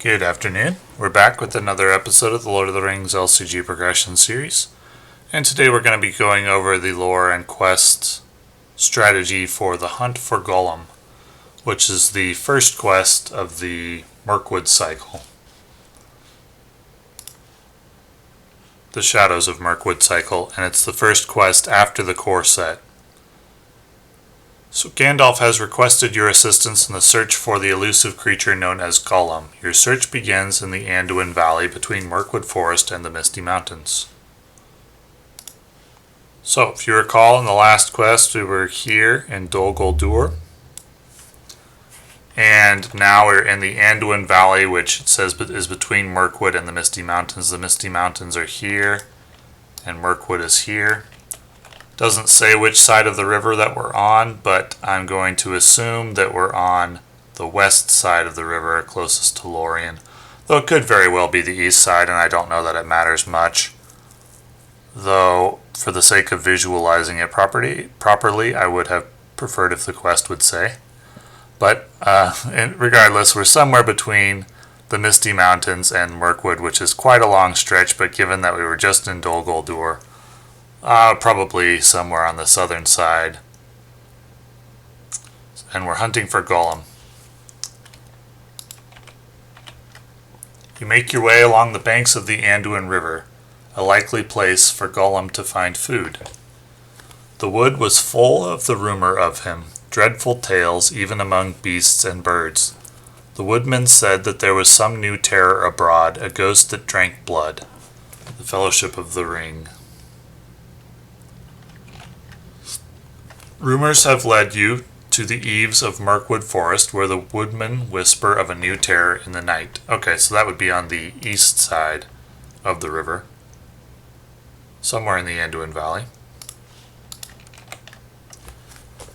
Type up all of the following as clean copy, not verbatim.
Good afternoon. We're back with another episode of the Lord of the Rings LCG Progression Series. And today we're going to be going over the lore and quest strategy for the Hunt for Gollum, which is the first quest of the Mirkwood cycle. The Shadows of Mirkwood cycle, and it's the first quest after the core set. So Gandalf has requested your assistance in the search for the elusive creature known as Gollum. Your search begins in the Anduin Valley between Mirkwood Forest and the Misty Mountains. So, if you recall, in the last quest we were here in Dol Guldur, and now we're in the Anduin Valley, which it says is between Mirkwood and the Misty Mountains. The Misty Mountains are here, and Mirkwood is here. Doesn't say which side of the river that we're on, but I'm going to assume that we're on the west side of the river, closest to Lorien. Though it could very well be the east side, and I don't know that it matters much. Though, for the sake of visualizing it properly, I would have preferred if the quest would say. But regardless, we're somewhere between the Misty Mountains and Mirkwood, which is quite a long stretch, but given that we were just in Dol Guldur, probably somewhere on the southern side. And we're hunting for Gollum. You make your way along the banks of the Anduin River, a likely place for Gollum to find food. The wood was full of the rumor of him, dreadful tales even among beasts and birds. The woodmen said that there was some new terror abroad, a ghost that drank blood. The Fellowship of the Ring. Rumors have led you to the eaves of Mirkwood Forest, where the woodmen whisper of a new terror in the night. Okay, so that would be on the east side of the river, somewhere in the Anduin Valley.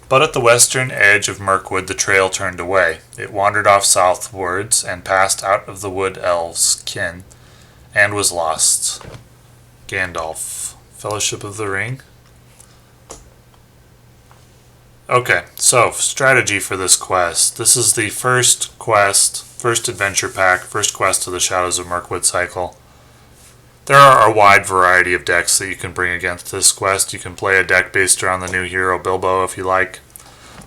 But at the western edge of Mirkwood, the trail turned away. It wandered off southwards and passed out of the wood elves' ken, and was lost. Gandalf, Fellowship of the Ring. Okay, so strategy for this quest. This is the first quest, first adventure pack, first quest of the Shadows of Mirkwood cycle. There are a wide variety of decks that you can bring against this quest. You can play a deck based around the new hero Bilbo if you like.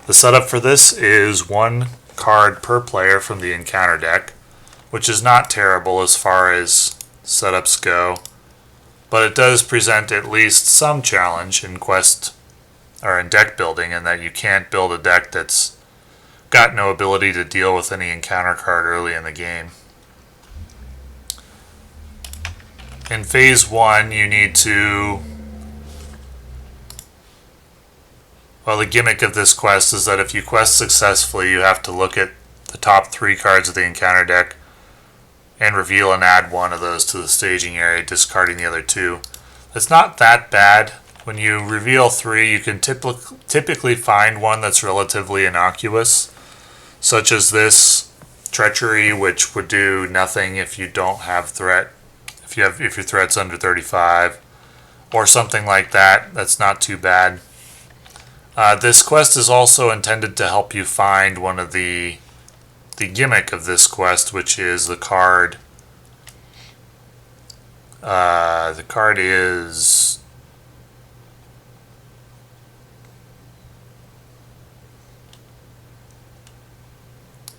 The setup for this is one card per player from the encounter deck, which is not terrible as far as setups go, but it does present at least some challenge in quest or in deck building, in that you can't build a deck that's got no ability to deal with any encounter card early in the game. In phase 1, you need to... Well, the gimmick of this quest is that if you quest successfully, you have to look at the top 3 cards of the encounter deck and reveal and add one of those to the staging area, discarding the other 2. It's not that bad. When you reveal 3, you can typically find one that's relatively innocuous, such as this Treachery, which would do nothing if you don't have threat, if your threat's under 35, or something like that. That's not too bad. This quest is also intended to help you find one of the gimmick of this quest, which is the card. The card is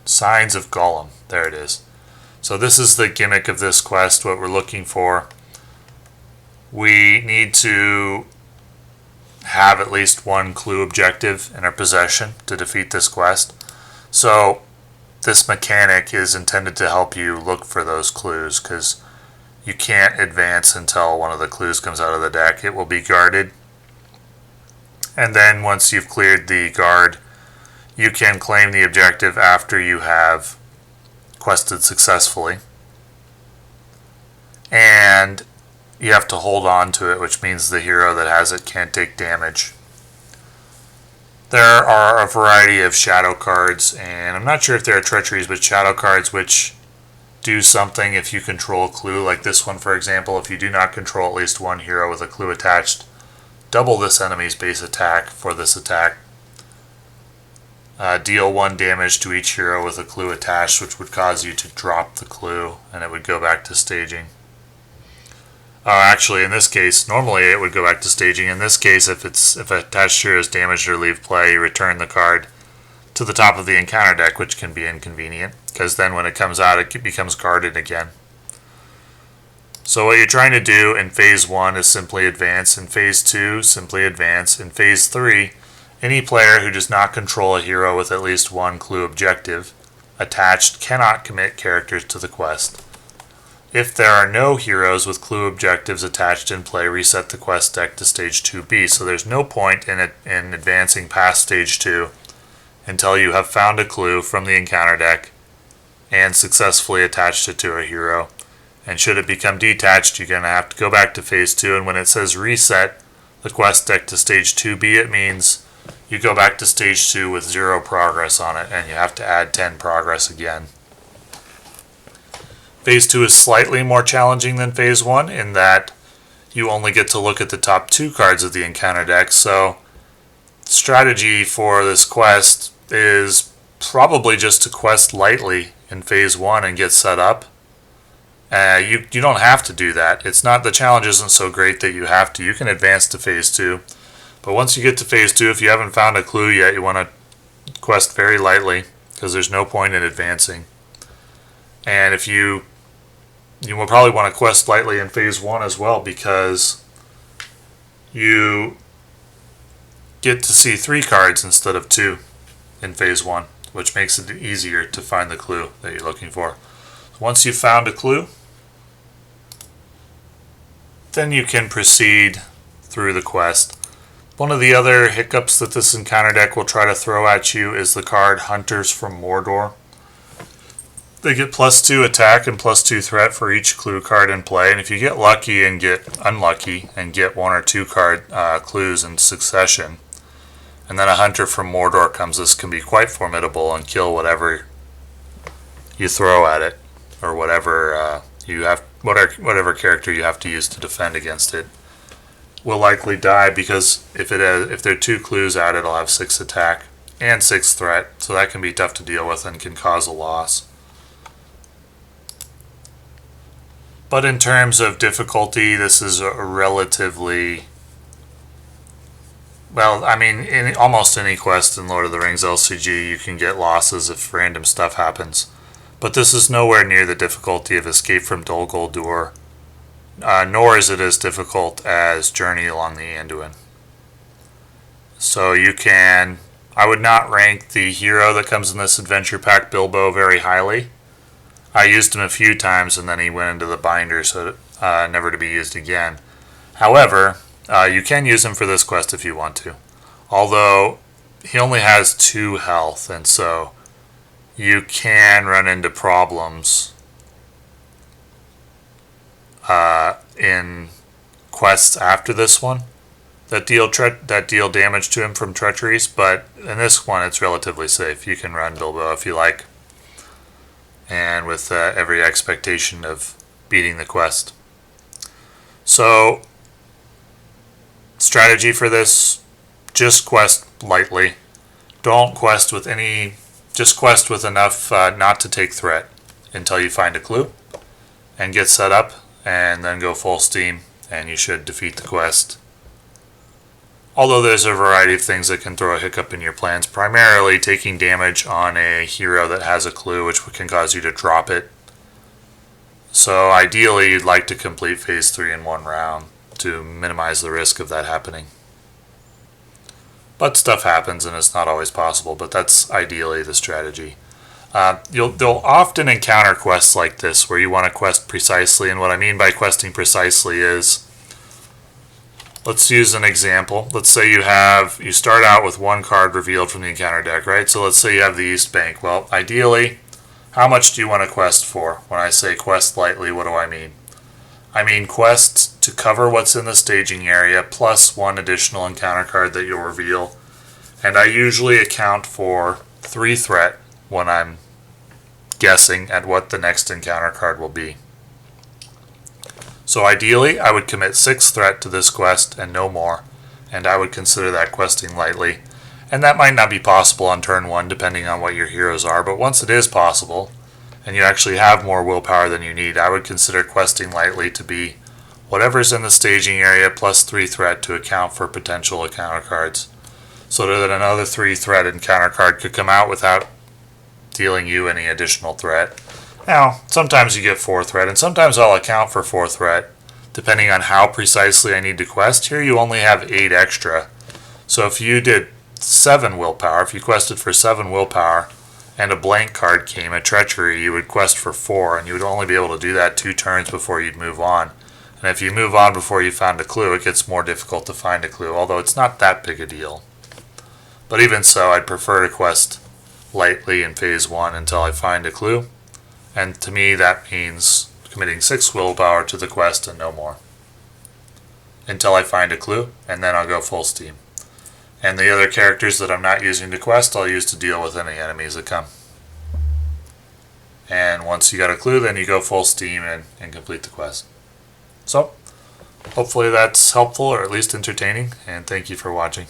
Signs of Gollum. There it is. So this is the gimmick of this quest, what we're looking for. We need to have at least one clue objective in our possession to defeat this quest. So this mechanic is intended to help you look for those clues, because you can't advance until one of the clues comes out of the deck. It will be guarded. And then once you've cleared the guard, you can claim the objective after you have quested successfully. And you have to hold on to it, which means the hero that has it can't take damage. There are a variety of shadow cards, and I'm not sure if there are treacheries, but shadow cards which do something if you control a clue. Like this one, for example, if you do not control at least one hero with a clue attached, double this enemy's base attack for this attack. deal 1 damage to each hero with a clue attached, which would cause you to drop the clue, and it would go back to staging. Actually, in this case, normally it would go back to staging. In this case, if an attached hero is damaged or leave play, you return the card to the top of the encounter deck, which can be inconvenient, because then when it comes out, it becomes guarded again. So what you're trying to do in Phase 1 is simply advance. In Phase 2, simply advance. In Phase 3, any player who does not control a hero with at least 1 clue objective attached cannot commit characters to the quest. If there are no heroes with clue objectives attached in play, reset the quest deck to Stage 2B. So there's no point in advancing past Stage 2 until you have found a clue from the encounter deck and successfully attached it to a hero. And should it become detached, you're going to have to go back to Phase 2, and when it says reset the quest deck to Stage 2B, it means you go back to Stage 2 with 0 progress on it, and you have to add 10 progress again. Phase 2 is slightly more challenging than Phase 1 in that you only get to look at the top 2 cards of the encounter deck, so strategy for this quest is probably just to quest lightly in Phase 1 and get set up. You don't have to do that. It's not, the challenge isn't so great that you have to. You can advance to Phase 2, but once you get to Phase 2, if you haven't found a clue yet, you want to quest very lightly because there's no point in advancing. And if you will probably want to quest lightly in Phase 1 as well, because you get to see 3 cards instead of 2 in Phase 1, which makes it easier to find the clue that you're looking for. Once you've found a clue, then you can proceed through the quest. One of the other hiccups that this encounter deck will try to throw at you is the card Hunters from Mordor. They get +2 attack and +2 threat for each clue card in play, and if you get lucky and get unlucky and get 1 or 2 card clues in succession, and then a Hunter from Mordor comes, this can be quite formidable and kill whatever you throw at it, or whatever whatever character you have to use to defend against it will likely die, because if there are 2 clues at it, it'll have 6 attack and 6 threat, so that can be tough to deal with and can cause a loss. But in terms of difficulty, this is a relatively, well, I mean, in almost any quest in Lord of the Rings LCG, you can get losses if random stuff happens. But this is nowhere near the difficulty of Escape from Dol Guldur, nor is it as difficult as Journey Along the Anduin. So I would not rank the hero that comes in this adventure pack, Bilbo, very highly. I used him a few times and then he went into the binder, so never to be used again. However, you can use him for this quest if you want to. Although, he only has 2 health, and so you can run into problems in quests after this one that deal damage to him from treacheries, but in this one it's relatively safe. You can run Bilbo if you like, and with every expectation of beating the quest. So, strategy for this, just quest lightly. Don't quest with just quest with enough not to take threat until you find a clue and get set up, and then go full steam, and you should defeat the quest. Although there's a variety of things that can throw a hiccup in your plans, primarily taking damage on a hero that has a clue, which can cause you to drop it. So ideally you'd like to complete Phase 3 in 1 round to minimize the risk of that happening. But stuff happens and it's not always possible, but that's ideally the strategy. They'll often encounter quests like this where you want to quest precisely, and what I mean by questing precisely is, let's use an example. Let's say you start out with 1 card revealed from the encounter deck, right? So let's say you have the East Bank. Well, ideally, how much do you want to quest for? When I say quest lightly, what do I mean? I mean quest to cover what's in the staging area plus 1 additional encounter card that you'll reveal. And I usually account for 3 threat when I'm guessing at what the next encounter card will be. So ideally, I would commit 6 threat to this quest and no more, and I would consider that questing lightly. And that might not be possible on turn 1 depending on what your heroes are, but once it is possible, and you actually have more willpower than you need, I would consider questing lightly to be whatever's in the staging area plus 3 threat to account for potential encounter cards, so that another 3 threat encounter card could come out without dealing you any additional threat. Now, sometimes you get 4 threat, and sometimes I'll account for 4 threat, depending on how precisely I need to quest. Here you only have 8 extra, so if you did 7 willpower, if you quested for 7 willpower, and a blank card came, a treachery, you would quest for 4, and you would only be able to do that 2 turns before you'd move on. And if you move on before you found a clue, it gets more difficult to find a clue, although it's not that big a deal. But even so, I'd prefer to quest lightly in phase 1 until I find a clue, and to me that means committing 6 willpower to the quest and no more. Until I find a clue, and then I'll go full steam. And the other characters that I'm not using to quest, I'll use to deal with any enemies that come. And once you got a clue, then you go full steam and complete the quest. So, hopefully that's helpful or at least entertaining, and thank you for watching.